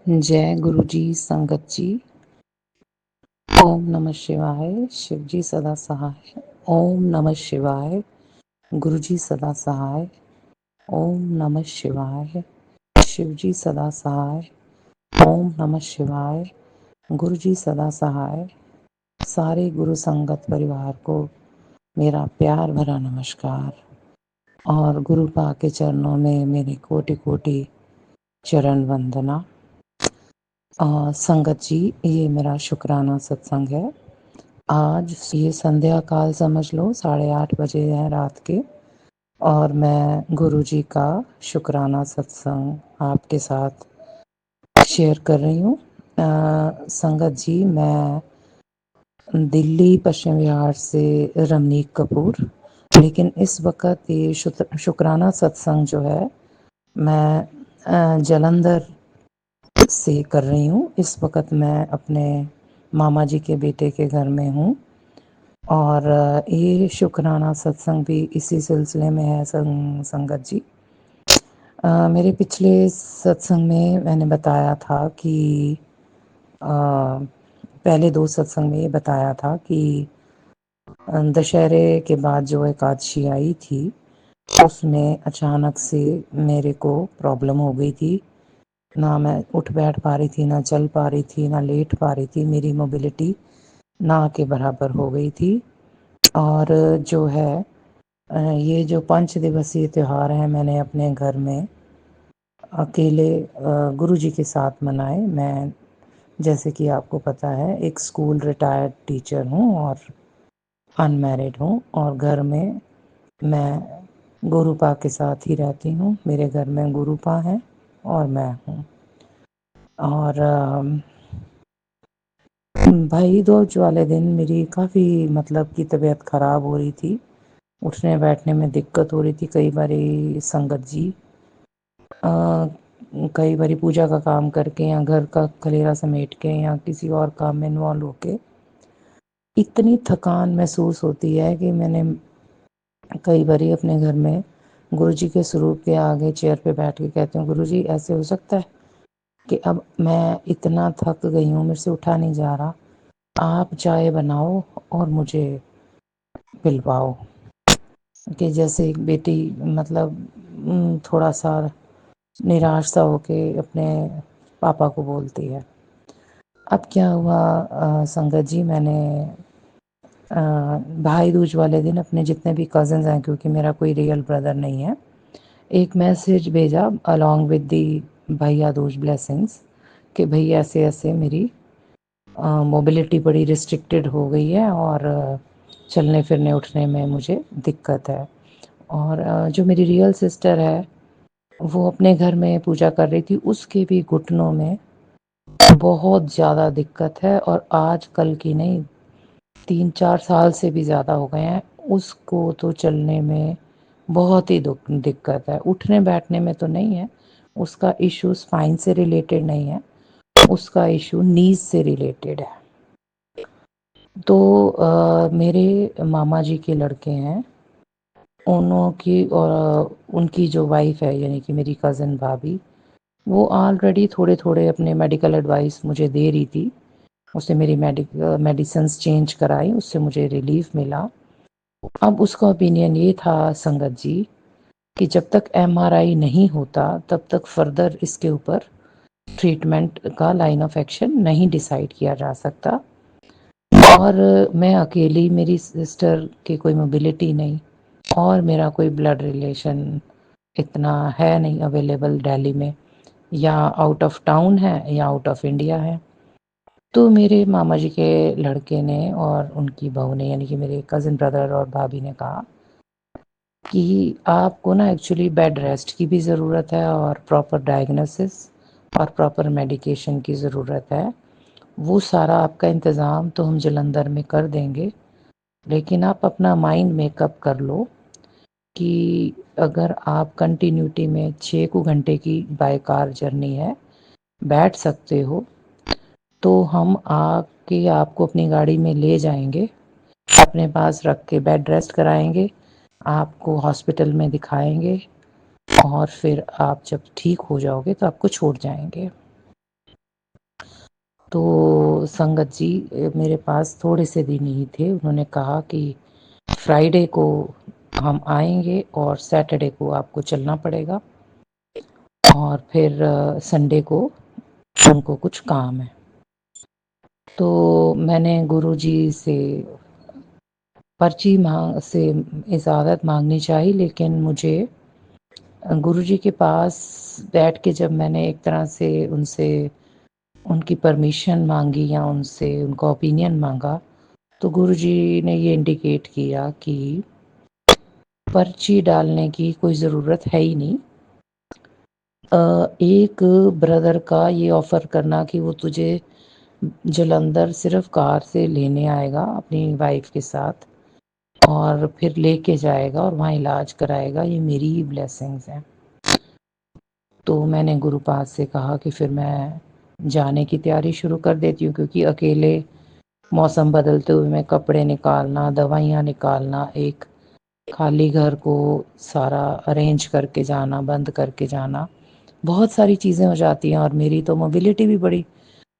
जय गुरु जी, संगत जी। ओम नमः शिवाय। शिव जी सदा सहाय। ओम नमः शिवाय। गुरु जी सदा सहाय। ओम नमः शिवाय। शिव जी सदा सहाय। ओम नमः शिवाय। गुरु जी सदा सहाय। सारे गुरु संगत परिवार को मेरा प्यार भरा नमस्कार और गुरु पा के चरणों में मेरी कोटि कोटि चरण वंदना। संगत जी, ये मेरा शुक्राना सत्संग है। आज ये संध्या काल समझ लो, 8:30 बजे है रात के, और मैं गुरु जी का शुक्राना सत्संग आपके साथ शेयर कर रही हूँ। संगत जी, मैं दिल्ली पश्चिम विहार से रमनीक कपूर, लेकिन इस वक्त ये शुक्राना सत्संग जो है मैं जलंधर से कर रही हूँ। इस वक्त मैं अपने मामा जी के बेटे के घर में हूँ और ये शुक्राना सत्संग भी इसी सिलसिले में है। संगत जी, मेरे पिछले सत्संग में मैंने बताया था कि पहले 2 सत्संग में ये बताया था कि दशहरे के बाद जो एकादशी आई थी उसमें अचानक से मेरे को प्रॉब्लम हो गई थी। ना मैं उठ बैठ पा रही थी, ना चल पा रही थी, ना लेट पा रही थी। मेरी मोबिलिटी ना के बराबर हो गई थी। और जो है ये जो 5 दिवसीय त्यौहार है मैंने अपने घर में अकेले गुरु जी के साथ मनाए। मैं, जैसे कि आपको पता है, एक स्कूल रिटायर्ड टीचर हूँ और अनमैरिड हूँ, और घर में मैं गुरुपा के साथ ही रहती हूँ। मेरे घर में गुरुपा है और मैं हूँ। और भाई दूज वाले दिन मेरी काफ़ी मतलब कि तबीयत ख़राब हो रही थी। उठने बैठने में दिक्कत हो रही थी। कई बारी संगत जी कई बारी पूजा का काम करके या घर का खलेरा समेट के या किसी और काम में इन्वॉल्व होके इतनी थकान महसूस होती है कि मैंने कई बारी अपने घर में गुरु जी के स्वरूप के आगे चेयर पे बैठ के कहती हूँ, गुरु जी ऐसे हो सकता है कि अब मैं इतना थक गई हूँ, मेरे से उठा नहीं जा रहा, आप चाय बनाओ और मुझे पिलवाओ। कि जैसे एक बेटी मतलब थोड़ा सा निराश सा होके अपने पापा को बोलती है। अब क्या हुआ संगत जी, मैंने भाई दूज वाले दिन अपने जितने भी कज़न्स हैं, क्योंकि मेरा कोई रियल ब्रदर नहीं है, एक मैसेज भेजा अलॉन्ग विद दी भैया दूज ब्लेसिंग्स कि भाई ऐसे ऐसे मेरी मोबिलिटी बड़ी रिस्ट्रिक्टेड हो गई है और चलने फिरने उठने में मुझे दिक्कत है। और जो मेरी रियल सिस्टर है वो अपने घर में पूजा कर रही थी, उसके भी घुटनों में बहुत ज़्यादा दिक्कत है और आज कल की नहीं, 3-4 साल से भी ज़्यादा हो गए हैं। उसको तो चलने में बहुत ही दिक्कत है। उठने बैठने में तो नहीं है, उसका इशू स्पाइन से रिलेटेड नहीं है, उसका इशू नीज से रिलेटेड है। तो मेरे मामा जी के लड़के हैं, उन्हों की और उनकी जो वाइफ है यानी कि मेरी कज़न भाभी, वो ऑलरेडी थोड़े थोड़े अपने मेडिकल एडवाइस मुझे दे रही थी। उससे मेरी मेडिसिन्स चेंज कराई, उससे मुझे रिलीफ मिला। अब उसका ओपिनियन ये था संगत जी कि जब तक एमआरआई नहीं होता तब तक फर्दर इसके ऊपर ट्रीटमेंट का लाइन ऑफ एक्शन नहीं डिसाइड किया जा सकता। और मैं अकेली, मेरी सिस्टर की कोई मोबिलिटी नहीं और मेरा कोई ब्लड रिलेशन इतना है नहीं अवेलेबल दिल्ली में, या आउट ऑफ टाउन है या आउट ऑफ इंडिया है। तो मेरे मामा जी के लड़के ने और उनकी बहू ने यानी कि मेरे कज़न ब्रदर और भाभी ने कहा कि आपको ना एक्चुअली बेड रेस्ट की भी ज़रूरत है और प्रॉपर डायग्नोसिस और प्रॉपर मेडिकेशन की ज़रूरत है। वो सारा आपका इंतज़ाम तो हम जलंधर में कर देंगे, लेकिन आप अपना माइंड मेकअप कर लो कि अगर आप कंटिन्यूटी में 6 को घंटे की बाय कार जर्नी है, बैठ सकते हो, तो हम आके आपको अपनी गाड़ी में ले जाएंगे, अपने पास रख के बेड रेस्ट कराएंगे, आपको हॉस्पिटल में दिखाएंगे और फिर आप जब ठीक हो जाओगे तो आपको छोड़ जाएंगे। तो संगत जी मेरे पास थोड़े से दिन ही थे। उन्होंने कहा कि फ्राइडे को हम आएंगे और सैटरडे को आपको चलना पड़ेगा, और फिर संडे को उनको कुछ काम है। तो मैंने गुरुजी से इजाज़त मांगनी चाहिए, लेकिन मुझे गुरुजी के पास बैठ के जब मैंने एक तरह से उनसे उनकी परमिशन मांगी या उनसे उनका ओपिनियन मांगा, तो गुरुजी ने ये इंडिकेट किया कि पर्ची डालने की कोई ज़रूरत है ही नहीं। एक ब्रदर का ये ऑफ़र करना कि वो तुझे जलंधर सिर्फ कार से लेने आएगा अपनी वाइफ के साथ और फिर लेके जाएगा और वहाँ इलाज कराएगा, ये मेरी ही ब्लेसिंग्स हैं। तो मैंने गुरुपाद से कहा कि फिर मैं जाने की तैयारी शुरू कर देती हूँ, क्योंकि अकेले मौसम बदलते हुए मैं कपड़े निकालना, दवाइयाँ निकालना, एक खाली घर को सारा अरेंज करके जाना, बंद करके जाना, बहुत सारी चीज़ें हो जाती हैं और मेरी तो मोबिलिटी भी बड़ी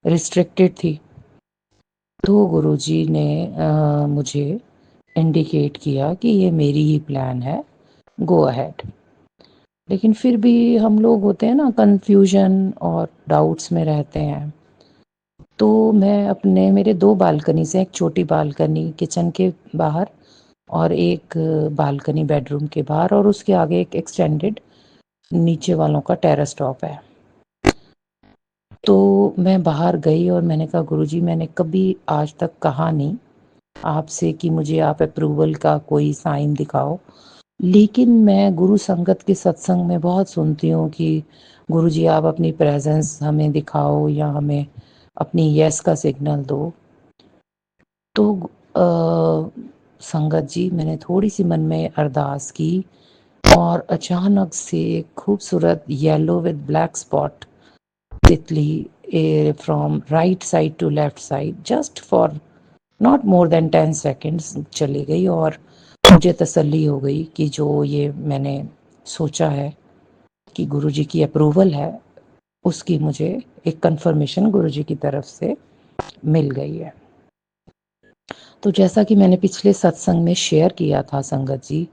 रिस्ट्रिक्टेड थी। तो गुरुजी ने मुझे इंडिकेट किया कि ये मेरी ही प्लान है, गो अहेड। लेकिन फिर भी हम लोग होते हैं ना, कन्फ्यूजन और डाउट्स में रहते हैं। तो मैं अपने मेरे 2 बालकनीज़ हैं, एक छोटी बालकनी किचन के बाहर और एक बालकनी बेडरूम के बाहर, और उसके आगे एक एक्सटेंडेड नीचे वालों का टेरेस टॉप है। तो मैं बाहर गई और मैंने कहा गुरुजी, मैंने कभी आज तक कहा नहीं आपसे कि मुझे आप अप्रूवल का कोई साइन दिखाओ, लेकिन मैं गुरु संगत के सत्संग में बहुत सुनती हूँ कि गुरुजी आप अपनी प्रेजेंस हमें दिखाओ या हमें अपनी यस का सिग्नल दो। तो संगत जी मैंने थोड़ी सी मन में अरदास की और अचानक से एक खूबसूरत येलो विद ब्लैक स्पॉट तितली from right side to left side just for not more than 10 seconds चली गई, और मुझे तसल्ली हो गई कि जो ये मैंने सोचा है कि गुरुजी की अप्रूवल है, उसकी मुझे एक कंफर्मेशन गुरुजी की तरफ से मिल गई है। तो जैसा कि मैंने पिछले सत्संग में शेयर किया था संगत जी,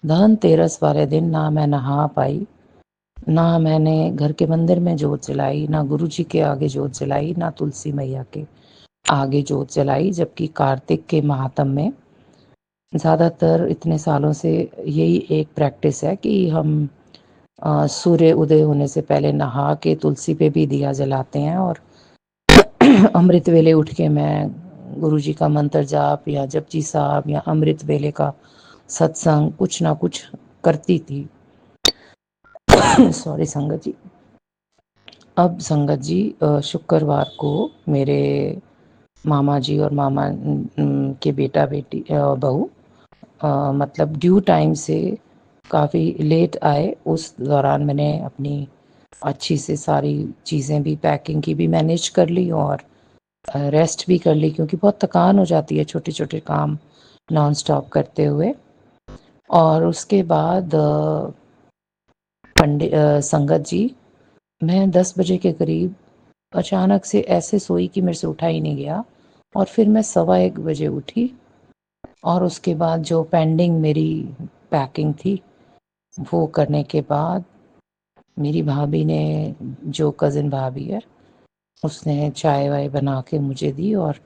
धनतेरस वाले दिन ना मैं नहा पाई, ना मैंने घर के मंदिर में जोत जलाई, ना गुरुजी के आगे जोत जलाई, ना तुलसी मैया के आगे जोत जलाई, जबकि कार्तिक के महात्म में ज़्यादातर इतने सालों से यही एक प्रैक्टिस है कि हम सूर्य उदय होने से पहले नहा के तुलसी पे भी दिया जलाते हैं, और अमृत वेले उठ के मैं गुरुजी का मंत्र जाप या जपजी साहब या अमृत वेले का सत्संग कुछ ना कुछ करती थी। सॉरी संगत जी। अब संगत जी शुक्रवार को मेरे मामा जी और मामा के बेटा बेटी बहू मतलब ड्यू टाइम से काफ़ी लेट आए। उस दौरान मैंने अपनी अच्छी से सारी चीज़ें भी, पैकिंग की भी मैनेज कर ली और रेस्ट भी कर ली, क्योंकि बहुत थकान हो जाती है छोटे छोटे काम नॉन स्टॉप करते हुए। और उसके बाद पंडित संगत जी मैं 10 बजे के करीब अचानक से ऐसे सोई कि मेरे से उठा ही नहीं गया, और फिर मैं 1:15 बजे उठी, और उसके बाद जो पेंडिंग मेरी पैकिंग थी वो करने के बाद मेरी भाभी ने, जो कज़िन भाभी है, उसने चाय वाय बना के मुझे दी। और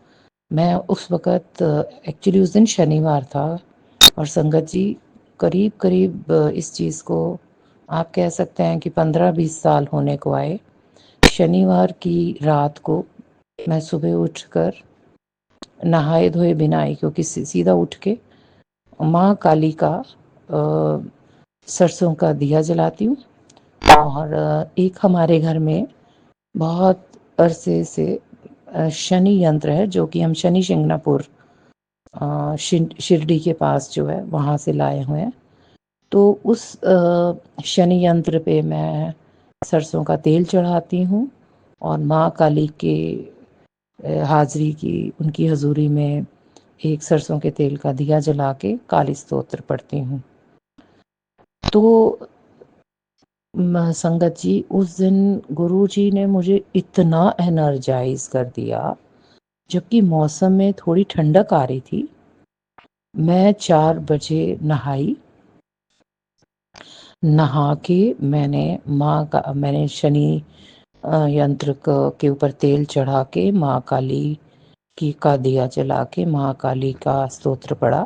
मैं उस वक़्त एक्चुअली उस दिन शनिवार था, और संगत जी करीब करीब इस चीज़ को आप कह सकते हैं कि 15-20 साल होने को आए। शनिवार की रात को मैं सुबह उठकर नहाए धोए बिना आई, क्योंकि सीधा उठ के माँ काली का सरसों का दिया जलाती हूँ। और एक हमारे घर में बहुत अरसे से शनि यंत्र है, जो कि हम शनि शिंगणापुर शिरडी के पास जो है वहाँ से लाए हुए हैं। तो उस शनि यंत्र पे मैं सरसों का तेल चढ़ाती हूँ और माँ काली के हाज़री की, उनकी हजूरी में एक सरसों के तेल का दिया जला के काली स्तोत्र पढ़ती हूँ। तो संगत जी, उस दिन गुरु जी ने मुझे इतना एनर्जाइज कर दिया, जबकि मौसम में थोड़ी ठंडक आ रही थी। मैं 4 बजे नहाई। नहा के मैंने शनि यंत्र के ऊपर तेल चढ़ा के माँ काली की का दिया जला के माँ काली का स्तोत्र पढ़ा।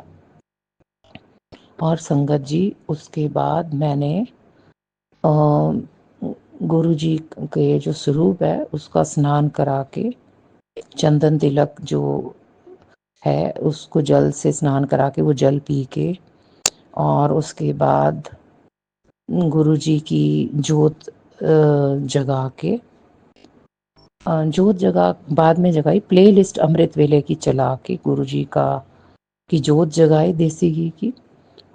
और संगत जी, उसके बाद मैंने गुरु जी के जो स्वरूप है उसका स्नान करा के, चंदन तिलक जो है उसको जल से स्नान करा के वो जल पी के, और उसके बाद गुरु जी की जोत जगा के, जोत जगा बाद में जगाई, प्ले लिस्ट अमृत वेले की चला के गुरु जी की जोत जगाई देसी घी की,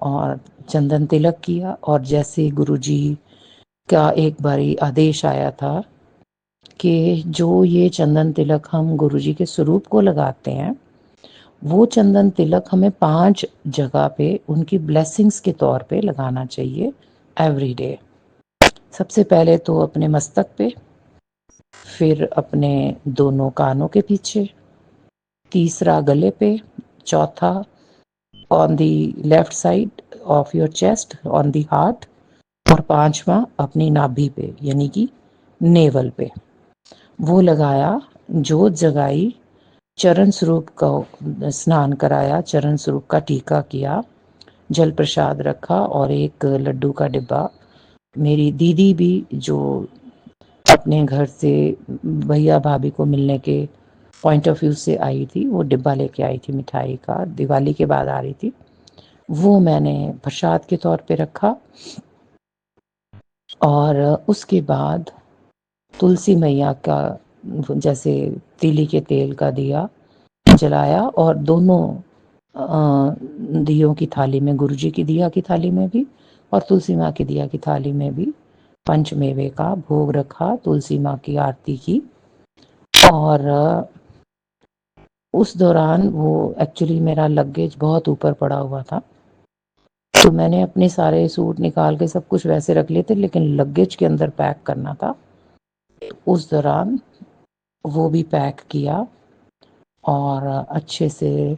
और चंदन तिलक किया। और जैसे गुरु जी का एक बारी आदेश आया था कि जो ये चंदन तिलक हम गुरु जी के स्वरूप को लगाते हैं, वो चंदन तिलक हमें 5 जगह पे उनकी ब्लेसिंग्स के तौर पे लगाना चाहिए एवरी डे। सबसे पहले तो अपने मस्तक पे, फिर अपने दोनों कानों के पीछे, तीसरा गले पे, चौथा on the left side of your chest on the heart, और पांचवा अपनी नाभि पे यानी कि नेवल पे। वो लगाया, जोत जगाई, चरण स्वरूप का स्नान कराया, चरण स्वरूप का टीका किया, जल प्रसाद रखा, और एक लड्डू का डिब्बा। मेरी दीदी भी जो अपने घर से भैया भाभी को मिलने के पॉइंट ऑफ व्यू से आई थी, वो डिब्बा लेके आई थी मिठाई का, दिवाली के बाद आ रही थी, वो मैंने प्रसाद के तौर पे रखा। और उसके बाद तुलसी मैया का जैसे तीली के तेल का दिया जलाया, और दोनों दियों की थाली में, गुरु जी की दिया की थाली में भी और तुलसी माँ की दिया की थाली में भी पंचमेवे का भोग रखा, तुलसी माँ की आरती की। और उस दौरान वो एक्चुअली मेरा लगेज बहुत ऊपर पड़ा हुआ था, तो मैंने अपने सारे सूट निकाल के सब कुछ वैसे रख लिए थे, लेकिन लगेज के अंदर पैक करना था। उस दौरान वो भी पैक किया, और अच्छे से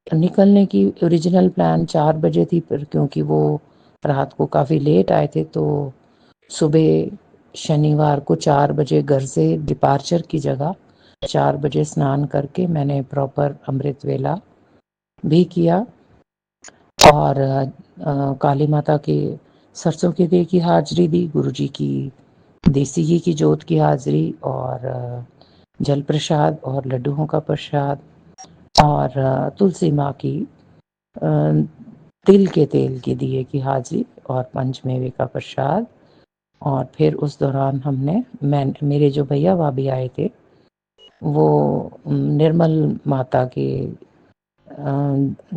निकलने की ओरिजिनल प्लान 4 बजे थी, पर क्योंकि वो रात को काफ़ी लेट आए थे, तो सुबह शनिवार को 4 बजे घर से डिपार्चर की जगह 4 बजे स्नान करके मैंने प्रॉपर अमृत वेला भी किया, और काली माता के सरसों के तेल की हाजिरी दी, गुरु जी की देसी घी की जोत की हाजिरी, और जल प्रसाद और लड्डुओं का प्रसाद, और तुलसी माँ की तिल के तेल के दिए की हाजिरी, और पंचमेवे का प्रसाद। और फिर उस दौरान मेरे जो भैया भाभी आए थे, वो निर्मल माता के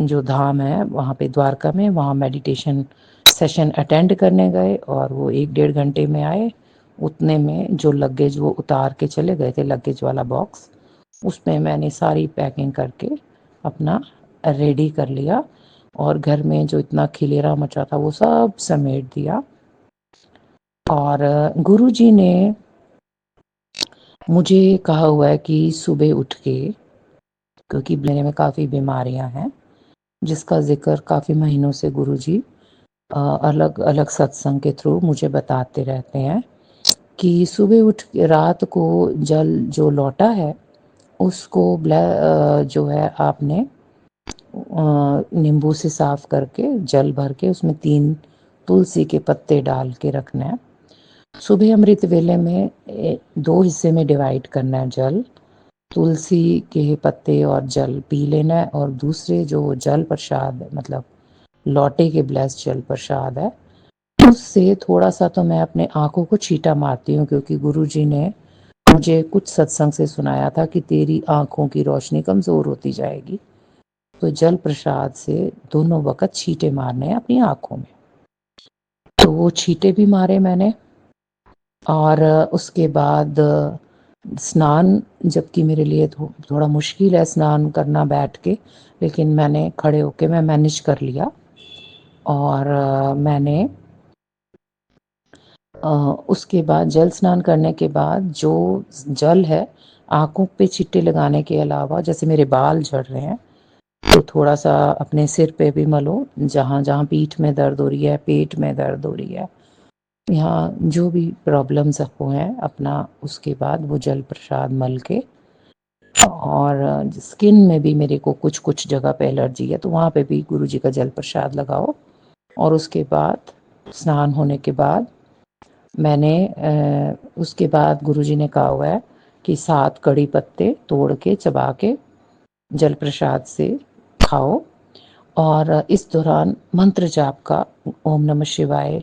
जो धाम है वहाँ पे द्वारका में, वहाँ मेडिटेशन सेशन अटेंड करने गए, और वो 1-1.5 घंटे में आए। उतने में जो लगेज वो उतार के चले गए थे, लगेज वाला बॉक्स, उसमें मैंने सारी पैकिंग करके अपना रेडी कर लिया, और घर में जो इतना खिलेरा मचा था वो सब समेट दिया। और गुरु जी ने मुझे कहा हुआ है कि सुबह उठ के, क्योंकि मेरे में काफ़ी बीमारियां हैं जिसका जिक्र काफ़ी महीनों से गुरु जी अलग अलग सत्संग के थ्रू मुझे बताते रहते हैं, कि सुबह उठ के रात को जल जो लौटा है उसको जो है आपने नींबू से साफ करके जल भर के उसमें 3 तुलसी के पत्ते डाल के रखना है। सुबह अमृत वेले में 2 हिस्से में डिवाइड करना है जल, तुलसी के पत्ते और जल पी लेना है, और दूसरे जो जल प्रसाद मतलब लौटे के ब्लेस्ड जल प्रसाद है, उससे थोड़ा सा तो मैं अपने आंखों को छींटा मारती हूँ, क्योंकि गुरु जी ने मुझे कुछ सत्संग से सुनाया था कि तेरी आंखों की रोशनी कमज़ोर होती जाएगी, तो जल प्रसाद से दोनों वक़्त छींटे मारने हैं अपनी आंखों में। तो वो छींटे भी मारे मैंने, और उसके बाद स्नान, जबकि मेरे लिए थोड़ा मुश्किल है स्नान करना बैठ के, लेकिन मैंने खड़े होके मैं मैनेज कर लिया। और मैंने उसके बाद जल स्नान करने के बाद जो जल है, आँखों पे छिट्टे लगाने के अलावा, जैसे मेरे बाल झड़ रहे हैं तो थोड़ा सा अपने सिर पे भी मलो, जहाँ जहाँ पीठ में दर्द हो रही है, पेट में दर्द हो रही है, यहाँ जो भी प्रॉब्लम्स आपको हैं अपना, उसके बाद वो जल प्रसाद मल के, और स्किन में भी मेरे को कुछ कुछ जगह पे एलर्जी है तो वहाँ पे भी गुरु जी का जल प्रसाद लगाओ। और उसके बाद स्नान होने के बाद मैंने उसके बाद गुरुजी ने कहा हुआ है कि 7 कड़ी पत्ते तोड़ के चबा के जल प्रसाद से खाओ, और इस दौरान मंत्र जाप का, ओम नमः शिवाय,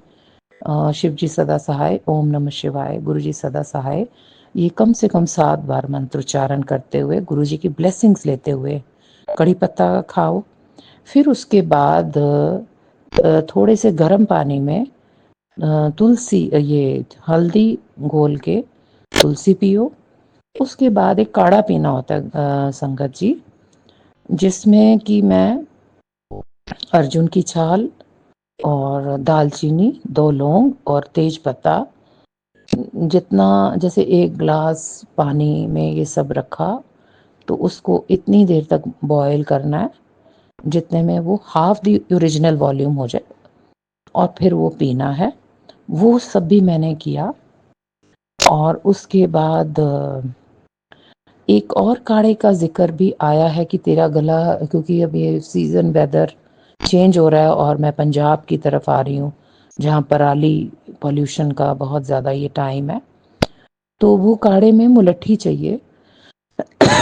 शिव जी सदा सहाय, ओम नमः शिवाय, गुरु जी सदा सहाय, ये कम से कम 7 बार मंत्रोच्चारण करते हुए, गुरु जी की ब्लेसिंग्स लेते हुए कड़ी पत्ता खाओ। फिर उसके बाद थोड़े से गर्म पानी में तुलसी, ये हल्दी घोल के तुलसी पियो। उसके बाद एक काढ़ा पीना होता है संगत जी, जिसमें कि मैं अर्जुन की छाल और दालचीनी, 2 लौंग और तेज पत्ता, जितना, जैसे 1 ग्लास पानी में ये सब रखा तो उसको इतनी देर तक बॉयल करना है जितने में वो हाफ द ओरिजिनल वॉल्यूम हो जाए, और फिर वो पीना है। वो सब भी मैंने किया। और उसके बाद एक और काढ़े का जिक्र भी आया है कि तेरा गला, क्योंकि अब ये सीज़न वेदर चेंज हो रहा है और मैं पंजाब की तरफ आ रही हूँ जहाँ पराली पॉल्यूशन का बहुत ज़्यादा ये टाइम है, तो वो काढ़े में मुलट्ठी चाहिए।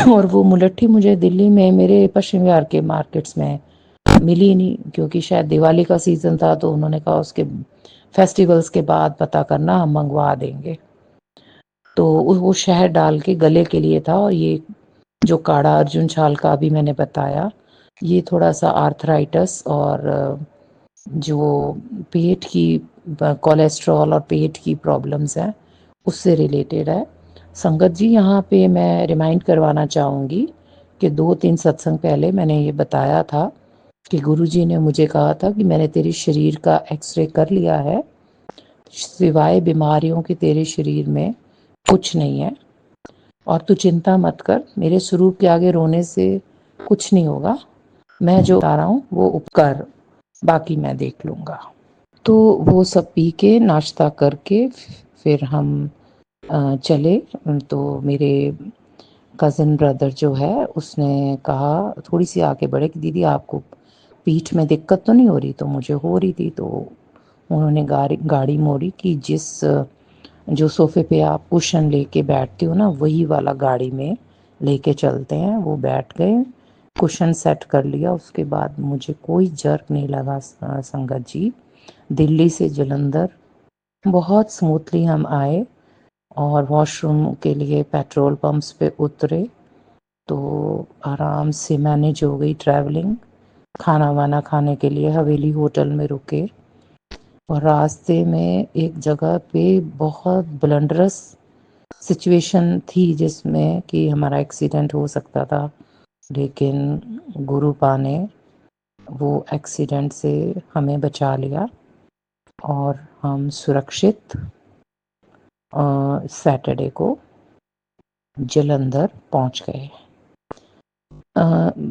और वो मुलट्ठी मुझे दिल्ली में मेरे पश्चिम विहार के मार्केट्स में मिली नहीं, क्योंकि शायद दिवाली का सीज़न था तो उन्होंने कहा उसके फेस्टिवल्स के बाद पता करना, हम मंगवा देंगे। तो वो शहद डाल के गले के लिए था। और ये जो काढ़ा अर्जुन छाल का अभी मैंने बताया, ये थोड़ा सा आर्थराइटिस और जो पेट की कोलेस्ट्रॉल और पेट की प्रॉब्लम्स हैं उससे रिलेटेड है। संगत जी, यहाँ पे मैं रिमाइंड करवाना चाहूँगी कि 2-3 सत्संग पहले मैंने ये बताया था कि गुरुजी ने मुझे कहा था कि मैंने तेरे शरीर का एक्सरे कर लिया है, सिवाय बीमारियों के तेरे शरीर में कुछ नहीं है, और तू चिंता मत कर, मेरे स्वरूप के आगे रोने से कुछ नहीं होगा, मैं जो बता रहा हूँ वो उपकर, बाकी मैं देख लूँगा। तो वो सब पी के नाश्ता करके फिर हम चले। तो मेरे कज़न ब्रदर जो है उसने कहा, थोड़ी सी आगे बढ़े, कि दीदी आपको पीठ में दिक्कत तो नहीं हो रही? तो मुझे हो रही थी। तो उन्होंने गाड़ी मोड़ी कि जिस जो सोफ़े पे आप कुशन लेके बैठती हो ना, वही वाला गाड़ी में लेके चलते हैं। वो बैठ गए, कुशन सेट कर लिया। उसके बाद मुझे कोई जर्क नहीं लगा संगत जी। दिल्ली से जालंधर बहुत स्मूथली हम आए, और वॉशरूम के लिए पेट्रोल पंप्स पे उतरे तो आराम से मैनेज हो गई ट्रैवलिंग। खाना वाना खाने के लिए हवेली होटल में रुके, और रास्ते में एक जगह पे बहुत ब्लंडरस सिचुएशन थी जिसमें कि हमारा एक्सीडेंट हो सकता था, लेकिन गुरुपा ने वो एक्सीडेंट से हमें बचा लिया और हम सुरक्षित सैटरडे को जालंधर पहुंच गए।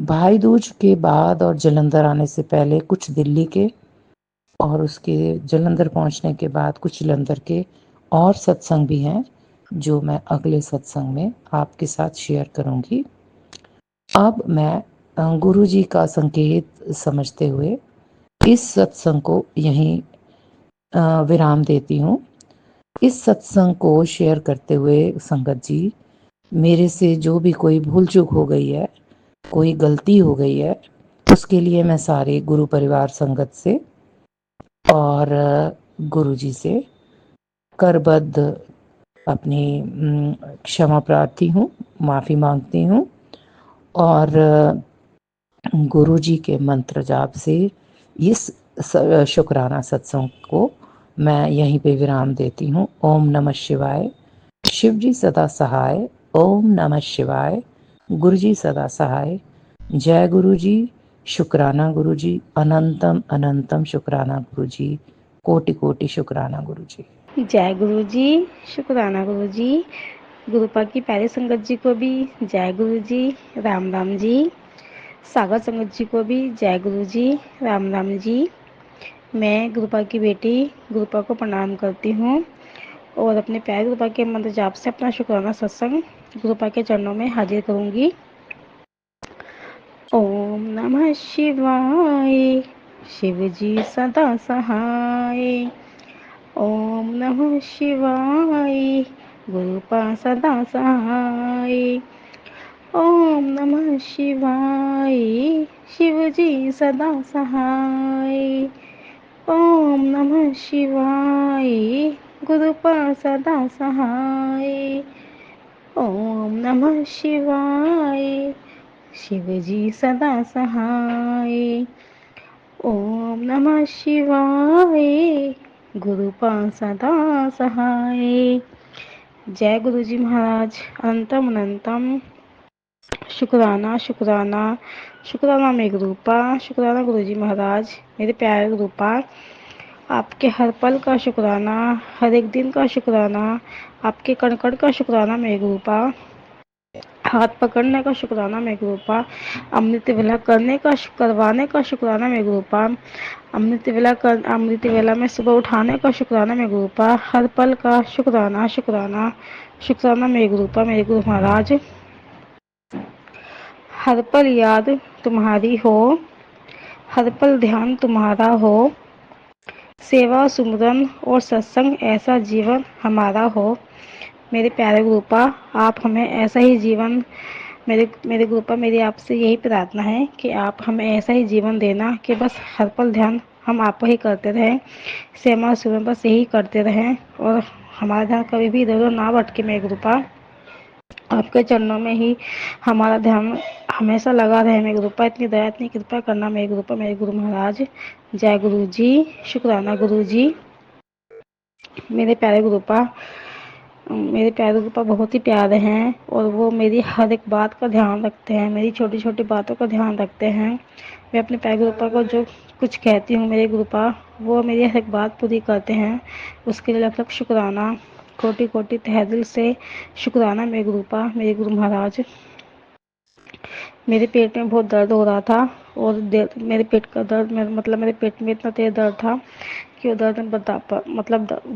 भाई दूज के बाद और जालंधर आने से पहले कुछ दिल्ली के, और उसके जालंधर पहुंचने के बाद कुछ जालंधर के और सत्संग भी हैं जो मैं अगले सत्संग में आपके साथ शेयर करूंगी। अब मैं गुरु जी का संकेत समझते हुए इस सत्संग को यहीं विराम देती हूँ। इस सत्संग को शेयर करते हुए संगत जी, मेरे से जो भी कोई भूल चूक हो गई है, कोई गलती हो गई है, उसके लिए मैं सारे गुरु परिवार संगत से और गुरु जी से करबद्ध अपनी क्षमा प्रार्थी हूँ, माफ़ी मांगती हूँ। और गुरु जी के मंत्र जाप से इस शुक्राना सत्संग को मैं यहीं पे विराम देती हूँ। ओम नमः शिवाय, शिव जी सदा सहाय, ओम नमः शिवाय, गुरु जी सदा सहाय, जय गुरु जी, शुक्राना गुरु जी, अनंतम अनंतम शुक्राना गुरु जी, कोटि कोटि शुक्राना गुरु जी। जय गुरु जी। शुक्राना गुरु जी। गुरुपा की प्यारी संगत जी को भी जय गुरु जी। राम राम जी। सागर संगत जी को भी जय गुरु जी। राम राम जी। मैं गुरुपा की बेटी गुरुपा को प्रणाम करती हूँ और अपने प्यारे गुरुपा के मंत्र जाप से अपना शुक्राना सत्संग गुरुपा के चरणों में हाजिर करूँगी। ओम नमः शिवाय। शिव जी सदा सहाय। ओम नमः शिवाय। गुरुपा सदा सहाय। ओम नमः शिवाय। शिव जी सदा सहाय। ओम नमः शिवाय। गुरुपा सदा सहाय। ओम नमः शिवाय। शिव जी सदा सहाय। ओम नमः शिवाय। गुरुपा सदा सहाय। जय गुरु जी महाराज। अनंतम अनंतम शुक्राना शुक्राना शुक्राना मेरे गुरुपा। शुक्राना गुरु जी महाराज मेरे प्यारे गुरुपा। आपके हर पल का शुक्राना, हर एक दिन का शुक्राना, आपके कण कण का शुक्राना मेरे गुरुपा। हाथ पकड़ने का शुक्राना मेरे गुरुपा। अमृत वेला करवाने का शुक्राना मेरे गुरुपा। अमृत वेला में सुबह उठाने का शुक्राना मेरे गुरुपा। हर पल का शुक्राना शुक्राना शुक्राना मेरे गुरुपा मेरे गुरु महाराज। हर पल याद तुम्हारी हो, हर पल ध्यान तुम्हारा हो, सेवा सुमरन और सत्संग ऐसा जीवन हमारा हो। मेरे प्यारे गुरुपा, आप हमें ऐसा ही जीवन मेरे मेरे गुरुपा मेरी आपसे यही प्रार्थना है कि आप हमें ऐसा ही जीवन देना कि बस हर पल ध्यान हम आप ही करते रहें, सेवा सुमरन बस यही करते रहें और हमारा ध्यान कभी भी इधर उधर ना भटके। मेरे गुरुपा आपके चरणों में ही हमारा ध्यान हमेशा लगा रहे। मेरे गुरुपा इतनी दया इतनी कृपा करना मेरे गुरुपा मेरे गुरु महाराज। जय गुरु जी। शुक्राना गुरु जी। मेरे प्यारे गुरुपा, मेरे प्यारे गुरुपा बहुत ही प्यारे हैं और वो मेरी हर एक बात का ध्यान रखते हैं, मेरी छोटी छोटी बातों का ध्यान रखते हैं। मैं अपने प्यारे गुरुपा को जो कुछ कहती हूँ मेरे गुरुपा, वो मेरी हर एक बात पूरी करते हैं। उसके लिए लख लख शुक्राना, कोटि कोटि तहे दिल से शुक्राना मेरे गुरुपा मेरे गुरु महाराज। मेरे पेट में बहुत दर्द हो रहा था और मेरे पेट का दर्द मतलब मेरे पेट में इतना तेज दर्द था कि वो दर्द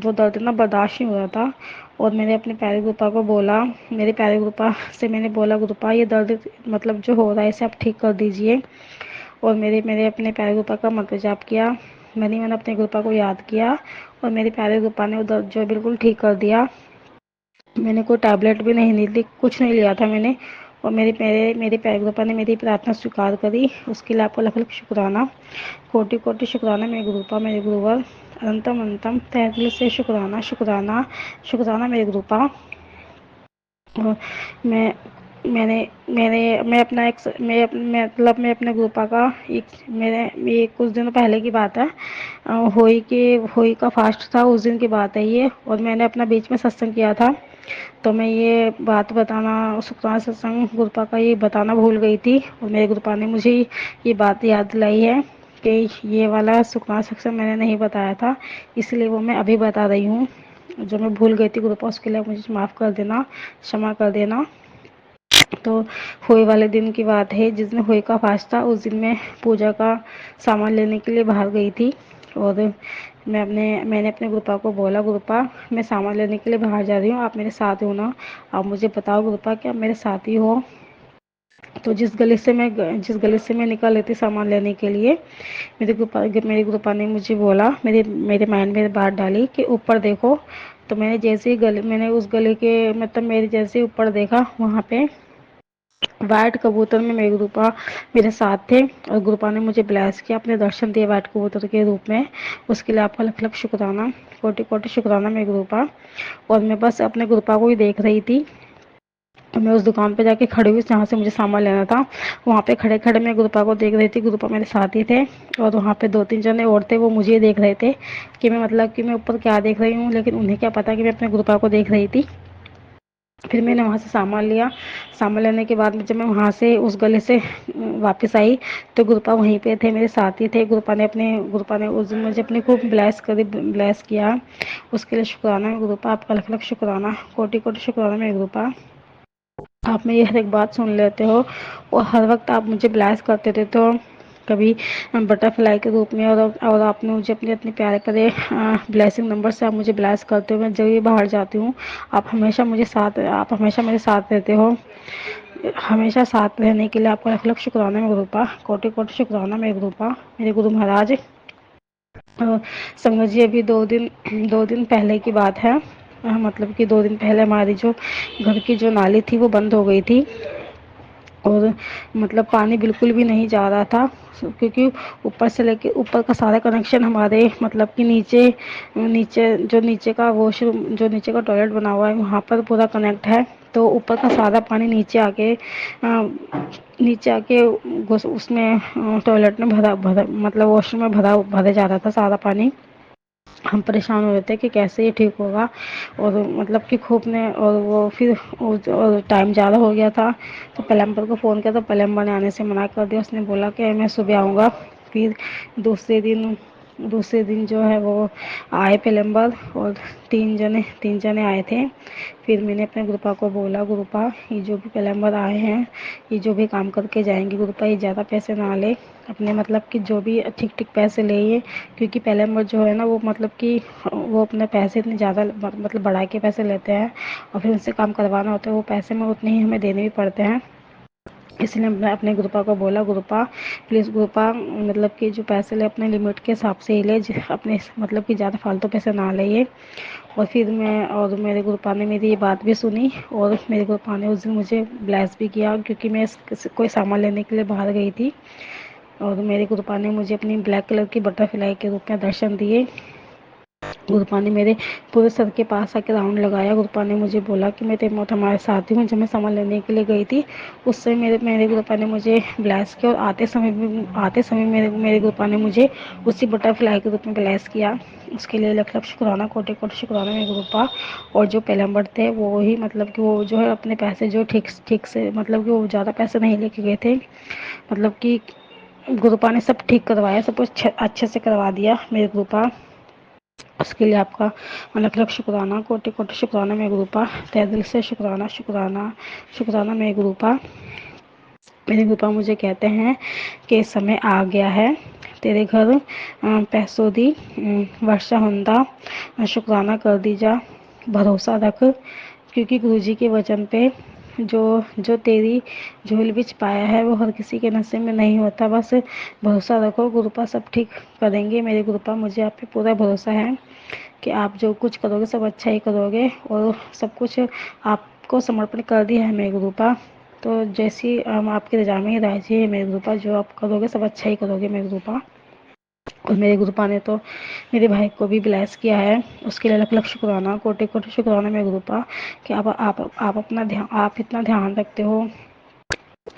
वो दर्द ना बर्दाश्त नहीं हो रहा था। और मैंने अपने प्यारे गुरुपा को बोला, मेरे प्यारे गुरुपा से मैंने बोला, गुरुपा ये दर्द मतलब जो हो रहा है इसे आप ठीक कर दीजिए। और मेरे मेरे अपने प्यारे गुरुपा का मंत्र जाप किया। मैंने अपने गुरुपा को याद किया और मेरे प्यारे गुरुपा ने वो दर्द जो बिल्कुल ठीक कर दिया। मैंने कोई टैबलेट भी नहीं ली, कुछ नहीं लिया था मैंने। और मेरे प्यारे गुरुपा ने मेरी प्रार्थना स्वीकार करी। उसके लिए आपको लख लख शुक्राना, कोटि कोटि शुक्राना मेरे गुरुपा मेरे गुरुवर। अनंतम अनंतम तहे दिल से शुक्राना शुक्राना शुक्राना मेरे गुरुपा। मैं मैंने मैंने मैं अपना एक मैं अपने गुरुपा का ये कुछ दिनों पहले की बात है। होली का फास्ट था, उस दिन की बात है ये। और मैंने अपना बीच में सत्संग किया था, तो मैं ये बात बताना शुक्राना सत्संग गुरुपा का ये बताना भूल गई थी। और मेरे गुरुपा ने मुझे ये बात याद दिलाई है कि ये वाला शुक्राना सत्संग मैंने नहीं बताया था, इसलिए वो मैं अभी बता रही हूँ। जो मैं भूल गई थी गुरुपा, उसके लिए मुझे माफ़ कर देना, क्षमा कर देना। तो होली वाले दिन की बात है, जिस दिन होली का फास्ट था, उस दिन मैं पूजा का सामान लेने के लिए बाहर गई थी। और मैंने अपने गुरुपा को बोला, गुरुपा मैं सामान लेने के लिए बाहर जा रही हूँ, आप मेरे साथ हो ना। आप मुझे बताओ गुरुपा कि आप मेरे साथ ही हो। तो जिस गली से मैं निकल रही थी सामान लेने के लिए, मेरे गुरुपा ने मुझे बोला, मेरे माइंड में बात डाली कि ऊपर देखो। तो मैंने उस गली के मतलब मेरे जैसे ही ऊपर देखा, वहाँ पे वाइट कबूतर में मेरे गुरुपा मेरे साथ थे। और गुरुपा ने मुझे ब्लेस किया, अपने दर्शन दिए वाइट कबूतर के रूप में। उसके लिए आपका लख लख शुक्राना, कोटि कोटि शुक्राना मेरे गुरुपा। और मैं बस अपने गुरुपा को ही देख रही थी। मैं उस दुकान पे जाके खड़ी हुई जहाँ से मुझे सामान लेना था। वहाँ पे खड़े खड़े मैं गुरुपा को देख रही थी, गुरुपा मेरे साथ ही थे। और वहाँ पे दो तीन जने और थे, वो मुझे देख रहे थे कि मैं ऊपर क्या देख रही हूँ, लेकिन उन्हें क्या पता कि मैं अपने गुरुपा को देख रही थी। फिर मैंने वहाँ से सामान लिया। सामान लेने के बाद में जब मैं वहाँ से उस गले से वापस आई तो गुरुपा वहीं पे थे, मेरे साथ ही थे। गुरुपा ने उस दिन मुझे अपने खूब ब्लेस किया। उसके लिए शुक्राना है गुरुपा, आपका लख लख शुक्राना, कोटि कोटि शुक्राना मेरे गुरुपा। आप मेरी हर एक बात सुन लेते हो और हर वक्त आप मुझे ब्लेस करते रहते हो, कभी बटरफ्लाई के रूप में, और आपने मुझे अपने इतने प्यारे प्यारे ब्लेसिंग नंबर से आप मुझे ब्लेस करते हो। मैं जब भी बाहर जाती हूँ आप हमेशा मेरे साथ रहते हो। हमेशा साथ रहने के लिए आपका लख लख शुक्राना मेरे गुरुपा, कोटि कोटि शुक्राना मेरे गुरुपा, मेरे गुरु महाराज। संगत जी, अभी 2 दिन पहले की बात है। मतलब कि 2 दिन पहले हमारी जो घर की जो नाली थी वो बंद हो गई थी और मतलब पानी बिल्कुल भी नहीं जा रहा था, क्योंकि ऊपर से लेके ऊपर का सारा कनेक्शन हमारे मतलब कि नीचे नीचे नीचे का वॉशरूम, जो नीचे का टॉयलेट बना हुआ है वहाँ पर पूरा कनेक्ट है। तो ऊपर का सारा पानी नीचे आके उसमें टॉयलेट में भरा भरा मतलब वॉशरूम में भरे जा रहा था सारा पानी। हम परेशान हो रहे थे कि कैसे ये ठीक होगा, और मतलब कि खूब ने और वो फिर और टाइम ज़्यादा हो गया था तो प्लम्बर को फ़ोन किया तो प्लम्बर ने आने से मना कर दिया। उसने बोला कि मैं सुबह आऊँगा। फिर दूसरे दिन दूसरे दिन जो है वो आए प्लम्बर, और 3 जने आए थे। फिर मैंने अपने गुरुपा को बोला, गुरुपा ये जो भी प्लम्बर आए हैं ये जो भी काम करके जाएंगे गुरुपा, ये ज़्यादा पैसे ना ले, अपने मतलब कि जो भी ठीक ठीक पैसे ले ये, क्योंकि प्लम्बर जो है ना वो मतलब कि वो अपने पैसे इतने ज़्यादा मतलब बढ़ा के पैसे लेते हैं, और फिर उनसे काम करवाना होता है वो पैसे में उतने ही हमें देने भी पड़ते हैं। इसलिए मैं अपने गुरुपा को बोला, गुरुपा प्लीज़ गुरुपा मतलब कि जो पैसे ले अपने लिमिट के हिसाब से ही ले, अपने मतलब कि ज़्यादा फालतू पैसे ना ले ये। और मेरे गुरुपा ने मेरी ये बात भी सुनी, और मेरे गुरुपा ने उस दिन मुझे ब्लेस भी किया, क्योंकि मैं कोई सामान लेने के लिए बाहर गई थी, और मेरे गुरुपा ने मुझे अपनी ब्लैक कलर की बटरफ्लाई के रूप में दर्शन दिए। गुरुपा ने मेरे पूरे सर के पास आके राउंड लगाया। गुरुपा ने मुझे बोला कि मैं तेरे मौत हमारे साथ ही हूँ। जब मैं सामान लेने के लिए गई थी उस समय मेरे गुरुपा ने मुझे ब्लेस किया, और आते समय मेरे गुरुपा ने मुझे उसी बटरफ्लाई के रूप में ब्लेस किया। उसके लिए लख लख शुक्राना, कोटि कोटि शुक्राना मेरे गुरुपा। और जो पैलम्बर थे वो ही मतलब कि वो जो है अपने पैसे जो ठीक ठीक से मतलब कि वो ज़्यादा पैसे नहीं लेके गए थे, मतलब कि गुरुपा ने सब ठीक करवाया, सब कुछ अच्छे से करवा दिया मेरे गुरुपा। उसके लिए आपका लख लख शुक्राना, कोटि कोटि शुक्राना मेरे गुरुपा, तहे दिल से शुक्राना शुक्राना शुक्राना मेरे गुरुपा। मेरे गुरुपा मुझे कहते हैं कि समय आ गया है तेरे घर पैसों दी वर्षा हुंदा, शुक्राना कर दी जा, भरोसा रख, क्योंकि गुरुजी के वचन पे जो जो तेरी झोल बिच पाया है वो हर किसी के नसीब में नहीं होता। बस भरोसा रखो, गुरुपा सब ठीक करेंगे मेरे गुरुपा। मुझे आप पे पूरा भरोसा है कि आप जो कुछ करोगे सब अच्छा ही करोगे, और सब कुछ आपको समर्पण कर दिया है मेरे गुरुपा। तो जैसी हम आपकी रजा में ही राजी है मेरे गुरुपा, जो आप करोगे सब अच्छा ही करोगे मेरे गुरुपा। और मेरे गुरुपा ने तो मेरे भाई को भी ब्लेस किया है, उसके लिए लख लख शुक्राना, कोटि कोटि शुक्राना मेरे गुरुपा कि आप इतना ध्यान रखते हो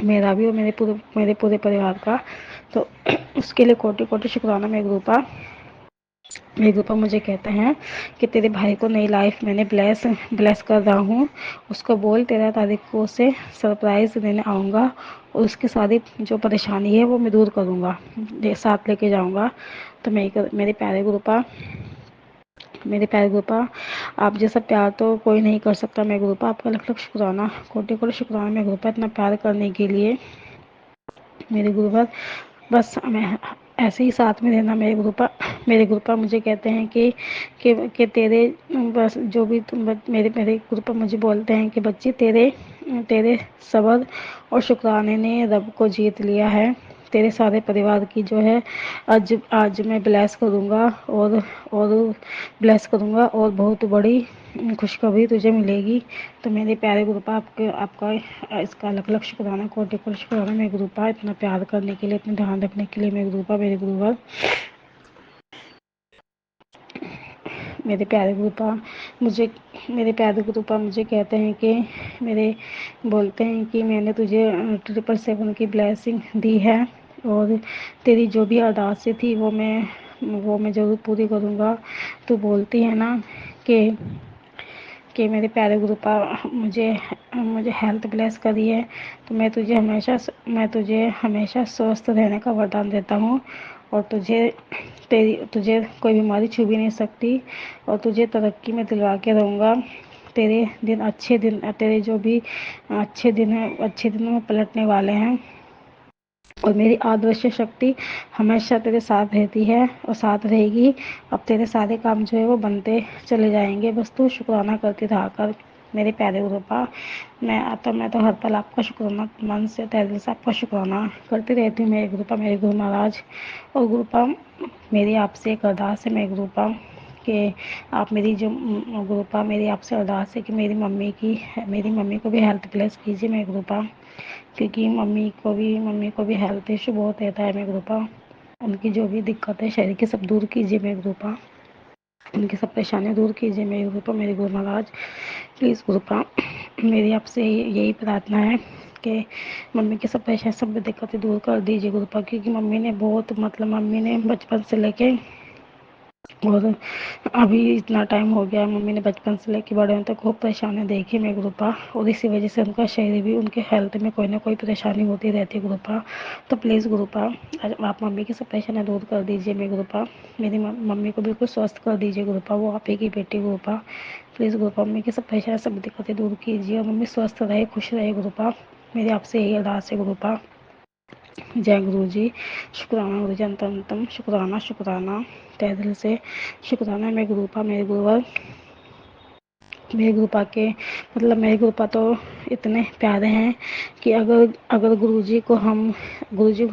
मेरा भी और मेरे पूरे परिवार का। तो उसके लिए कोटि कोटि शुक्राना मेरे गुरुपा। मेरे पापा मुझे कहते हैं कि तेरे भाई को नई लाइफ मैंने ब्लेस कर रहा हूँ, उसको बोल 13 तारीख को उसे सरप्राइज़ देने आऊँगा, और उसकी सारी जो परेशानी है वो मैं दूर करूँगा, साथ लेके जाऊँगा। तो मेरे प्यारे गुरुपा, आप जैसा प्यार तो कोई नहीं कर सकता मेरे गुरुपा। आपका लख लख शुक्राना, कोटि कोटि शुक्राना मेरे गुरुपा, इतना प्यार करने के लिए मेरे गुरुवर। बस मैं ऐसे ही साथ में रहना मेरे गुरुपा। मेरे गुरुपा मुझे कहते हैं कि तेरे बस जो भी तुम मेरे मेरे गुरुपा मुझे बोलते हैं कि बच्ची तेरे तेरे सब्र और शुक्राने ने रब को जीत लिया है। तेरे सारे परिवार की जो है आज आज मैं ब्लेस करूँगा, और ब्लेस करूँगा, और बहुत बड़ी खुशखबरी तुझे मिलेगी। तो मेरे प्यारे गुरुपा, आपका इसका अलग अलग शुक्राना, कोटि कोटि शुक्राना मेरे गुरुपा, इतना प्यार करने के लिए, इतना ध्यान रखने के लिए मेरे गुरुपा, मेरे गुरुवर। मेरे प्यारे गुरुपा मुझे मेरे प्यारे गुरुपा मुझे कहते हैं कि मेरे बोलते हैं कि मैंने तुझे 777 की ब्लेसिंग दी है, और तेरी जो भी अरदासें थी वो मैं ज़रूर पूरी करूँगा। तू बोलती है ना कि कि मेरे प्यारे गुरुपा मुझे मुझे हेल्थ ब्लेस करी है, तो मैं तुझे हमेशा स्वस्थ रहने का वरदान देता हूँ, और तुझे कोई बीमारी छू भी नहीं सकती, और तुझे तरक्की में दिलवा के रहूँगा। तेरे जो भी अच्छे दिनों में पलटने वाले हैं, और मेरी अदृश्य शक्ति हमेशा तेरे साथ रहती है और साथ रहेगी। अब तेरे सारे काम जो है वो बनते चले जाएंगे, बस तू शुक्राना करती रहा कर मेरे प्यारे गुरुपा। मैं तो हर पल आपका शुक्राना, मन से तहे दिल से आपका शुक्राना करती रहती हूँ मेरे गुरुपा, मेरे गुरु महाराज। और गुरुपा, मेरी आपसे एक अरदास है मेरे गुरुपा, कि आप गुरुपा मेरी आपसे अरदास है कि मेरी मम्मी को भी हेल्थ ब्लेस कीजिए मेरे गुरुपा, क्योंकि मम्मी को भी हेल्थ इशू बहुत रहता है मेरे गुरुपा। उनकी जो भी दिक्कत है शरीर की सब दूर कीजिए मेरे गुरुपा, उनकी सब परेशानियाँ दूर कीजिए मेरे गुरुपा, मेरे गुरु महाराज। प्लीज़ गुरुपा, मेरी आपसे यही प्रार्थना है कि मम्मी की सब परेशानी सब दिक्कतें दूर कर दीजिए गुरुपा, क्योंकि मम्मी ने बचपन से लेके और अभी इतना टाइम हो गया, मम्मी ने बचपन से लेके बड़े होने तक खूब परेशानियाँ देखी मेरे गुरुपा, और इसी वजह से उनका शरीर भी, उनके हेल्थ में कोई ना कोई परेशानी होती रहती है गुरुपा। तो प्लीज़ गुरुपा, आप मम्मी की सब परेशानियाँ दूर कर दीजिए मेरे गुरुपा, मेरी मम्मी को बिल्कुल स्वस्थ कर दीजिए गुरुपा, वो आप ही की बेटी गुरुपा। प्लीज़ गुरुपा, मम्मी की सब परेशानियाँ सब दिक्कतें दूर कीजिए और मम्मी स्वस्थ रहे, खुश रहे गुरुपा। मेरी आपसे यही अरदास है गुरुपा। जय गुरु जी। शुक्राना गुरु जी, अंतम शुक्राना, शुक्राना तहे दिल से शुक्राना मेरे गुरुपा, मेरे गुरुवर, मेरे गुरुपा के मेरे गुरुपा तो इतने प्यारे हैं कि अगर गुरु जी को हम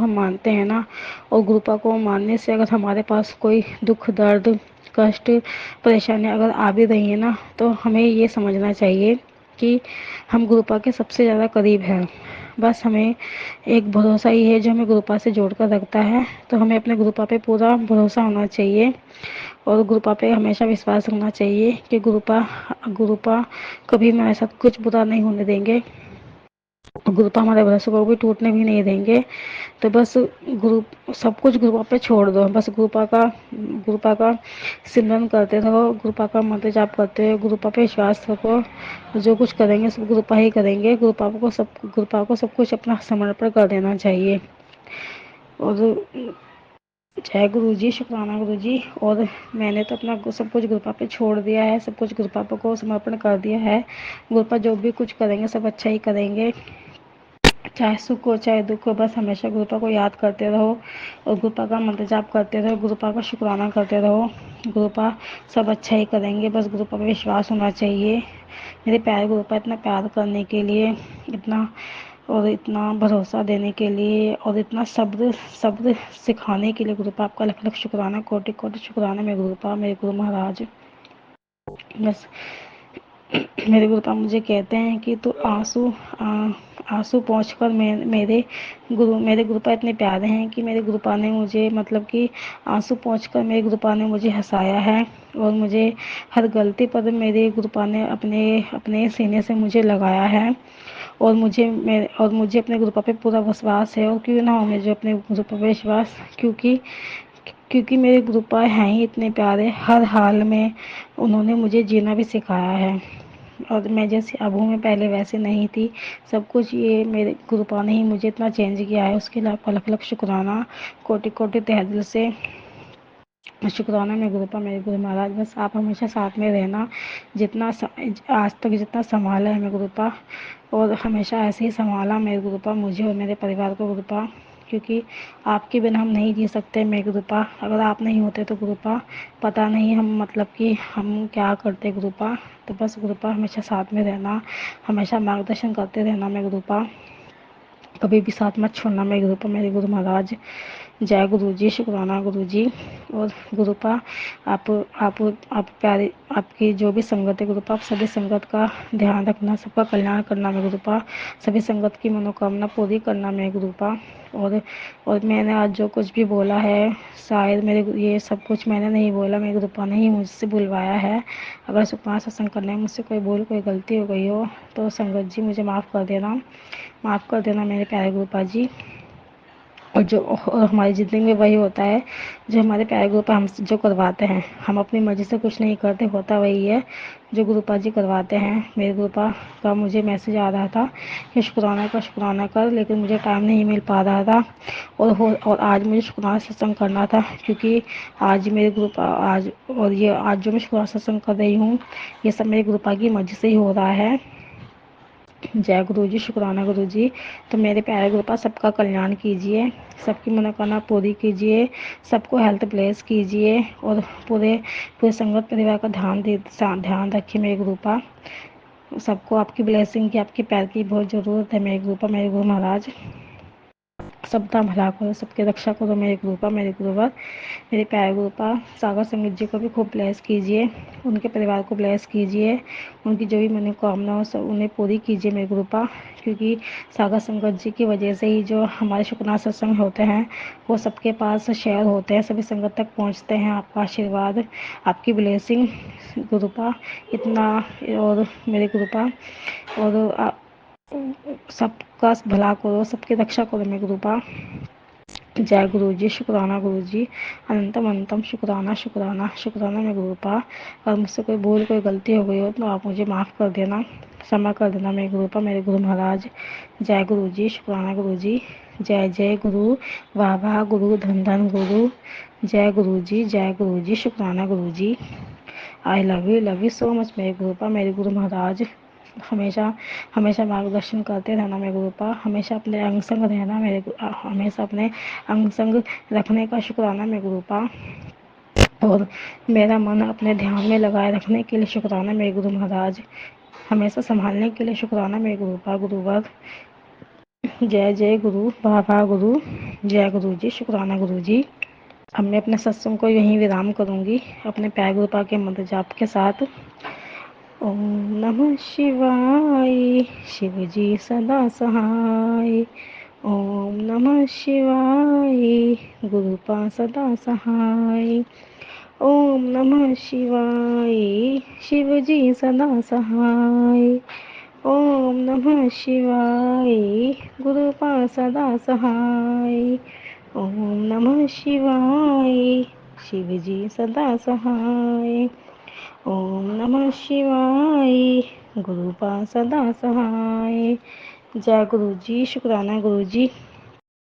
मानते हैं ना, और गुरुपा को मानने से अगर हमारे पास कोई दुख दर्द कष्ट परेशानियाँ अगर आ भी रही है ना, तो हमें ये समझना चाहिए कि हम गुरुपा के सबसे ज़्यादा करीब हैं। बस हमें एक भरोसा ही है जो हमें गुरुपा से जोड़ कर रखता है, तो हमें अपने गुरुपा पे पूरा भरोसा होना चाहिए, और गुरुपा पे हमेशा विश्वास रखना चाहिए कि गुरुपा कभी हमारे साथ कुछ बुरा नहीं होने देंगे, गुरुपा हमारे भरोसे को भी टूटने भी नहीं देंगे। तो बस सब कुछ गुरुपा पे छोड़ दो, बस गुरुपा का सिमरन करते रहो, गुरुपा का मंत्र जाप करते रहो, गुरुपा पे विश्वास रखो, जो कुछ करेंगे सब गुरुपा ही करेंगे, गुरुपा को सब कुछ अपना समर्पण कर देना चाहिए। और जय गुरु जी, शुक्राना गुरु जी। और मैंने तो अपना सब कुछ गुरुपा पे छोड़ दिया है, सब कुछ गुरुपा को समर्पण कर दिया है। गुरुपा जो भी कुछ करेंगे सब अच्छा ही करेंगे, चाहे सुख हो चाहे दुख हो, बस हमेशा गुरुपा को याद करते रहो और गुरुपा का मंत्र जाप करते रहो, गुरुपा का शुक्राना करते रहो। गुरुपा सब अच्छा ही करेंगे, बस गुरुपा पे विश्वास होना चाहिए। मेरे प्यारे गुरुपा, इतना प्यार करने के लिए, इतना भरोसा देने के लिए, और इतना सब्र सब्र सिखाने के लिए गुरुपा आपका लख लख शुक्राना, कोटि कोटि शुक्राना मेरे गुरुपा, मेरे गुरु महाराज। बस मेरे गुरुपा मुझे कहते हैं कि तू आंसू पहुँच कर मेरे गुरुपा इतने प्यारे हैं कि मेरे गुरुपा ने मुझे कि आंसू पहुँच कर मेरे गुरुपा ने मुझे हंसाया है, और मुझे हर गलती पर मेरे गुरुपा ने अपने अपने सीने से मुझे लगाया है, और मुझे अपने गुरुपा पे पूरा विश्वास है। और क्यों ना हो मुझे अपने गुरुपा पे विश्वास, क्योंकि मेरे गुरुपा हैं ही इतने प्यारे, हर हाल में उन्होंने मुझे जीना भी सिखाया है, और मैं जैसे अब हूँ मैं पहले वैसे नहीं थी। सब कुछ ये मेरे गुरुपा ने ही मुझे इतना चेंज किया है, उसके लिए आपका लख लख शुक्राना, कोटि कोटि तहे दिल से शुक्राना मेरे गुरुपा, मेरे गुरु महाराज। बस आप हमेशा साथ में रहना, आज तक जितना संभाला है मेरे गुरुपा, और हमेशा ऐसे ही संभाला मेरे गुरुपा मुझे और मेरे परिवार को गुरुपा, क्योंकि आपके बिना हम नहीं जी सकते मेरे गुरुपा। अगर आप नहीं होते तो गुरुपा पता नहीं हम कि हम क्या करते गुरुपा। तो बस गुरुपा हमेशा साथ में रहना, हमेशा मार्गदर्शन करते रहना मेरे गुरुपा, कभी भी साथ मत छोड़ना मेरे गुरुपा, मेरे गुरु महाराज। जय गुरु जी, शुक्राना गुरु जी। और गुरुपा आप आप प्यारे, आपकी जो भी संगत है गुरुपा, आप सभी संगत का ध्यान रखना, सबका कल्याण करना मेरे गुरुपा, सभी संगत की मनोकामना पूरी करना मेरे गुरुपा। और मैंने आज जो कुछ भी बोला है, शायद ये सब कुछ मैंने नहीं बोला, मेरे गुरुपा ने ही मुझसे बुलवाया है। अगर सुखमय सत्संग करने में मुझसे कोई गलती हो गई हो तो संगत जी मुझे माफ़ कर देना मेरे प्यारे गुरुपा जी। और हमारी ज़िंदगी में वही होता है जो हमारे प्यारे गुरुपा हमसे जो करवाते हैं। हम अपनी मर्ज़ी से कुछ नहीं करते, होता वही है जो गुरुपा जी करवाते हैं। मेरे गुरुपा का मुझे मैसेज आ रहा था कि शुक्राना कर, लेकिन मुझे टाइम नहीं मिल पा रहा था। और आज मुझे शुक्राना सत्संग करना था, क्योंकि आज मेरे गुरुपा आज जो मैं शुक्राना सत्संग कर रही हूँ, ये सब मेरे गुरुपा की मर्ज़ी से ही हो रहा है। जय गुरु जी, शुक्राना गुरु जी। तो मेरे प्यारे गुरुपा सबका कल्याण कीजिए, सबकी मनोकामना पूरी कीजिए, सबको हेल्थ ब्लेस कीजिए, और पूरे पूरे संगत परिवार का ध्यान रखिए मेरे गुरुपा। सबको आपकी ब्लेसिंग की, आपके प्यार की बहुत ज़रूरत है मेरे गुरुपा, मेरे गुरु महाराज। सबका भला करो, सबकी रक्षा करो मेरे गुरुपा, मेरे गुरुवर। मेरे प्यारे गुरुपा सागर संगीत जी को भी खूब ब्लेस कीजिए, उनके परिवार को ब्लेस कीजिए, उनकी जो भी मनोकामना हो सब उन्हें पूरी कीजिए मेरे गुरुपा। क्योंकि सागर संगत जी की वजह से ही जो हमारे शुक्राना सत्संग होते हैं वो सबके पास शेयर होते हैं, सभी संगत तक पहुंचते हैं। आपका आशीर्वाद, आपकी ब्लेसिंग गुरुपा इतना, और मेरे गुरुपा, और सबका भला करो, सबकी रक्षा करो मेरे गुरुपा। जय गुरु जी, शुक्राना गुरु जी, अनंतम अनंतम शुक्राना शुक्राना शुक्राना मेरे गुरुपा। और मुझसे कोई भूल कोई गलती हो गई हो तो आप मुझे माफ़ कर देना, क्षमा कर देना मेरे गुरुपा, मेरे गुरु महाराज। जय गुरु जी, शुक्राना गुरु जी। जय जय गुरु, वाह वाह गुरु, धन धन गुरु। जय गुरु जी, जय गुरु जी, शुक्राना guru ji. I love you so much मेरे गुरुपा, मेरे गुरु महाराज। हमेशा हमेशा मार्गदर्शन करते रहना मेरे गुरुपा, हमेशा अपने अंग संग रहना हमेशा अपने अंग संग रखने का शुक्राना मेरे गुरुपा। और मेरा मन अपने ध्यान में लगाए रखने के लिए शुक्राना मेरे गुरु महाराज। हमेशा संभालने के लिए शुक्राना मेरे गुरुपा, गुरुवर। जय जय गुरु, बाबा गुरु। जय गुरु जी, शुक्राना गुरु जी। अब मैं अपने सत्संग को यहीं विराम करूंगी अपने प्यारे गुरुपा के मंत्र जाप के साथ। ओम नमः शिवाय, शिव जी सदा सहाय। ओम नमः शिवाय, गुरुपा सदा सहाय। ओम नमः शिवाय, शिव जी सदा सहाय। ओम नमः शिवाय, गुरुपा सदा सहाय। ओम नमः शिवाय, शिव जी सदा सहाय। ओम नमः शिवाय, गुरुपा सदा सहाय। जय गुरु जी, शुक्राना गुरु जी।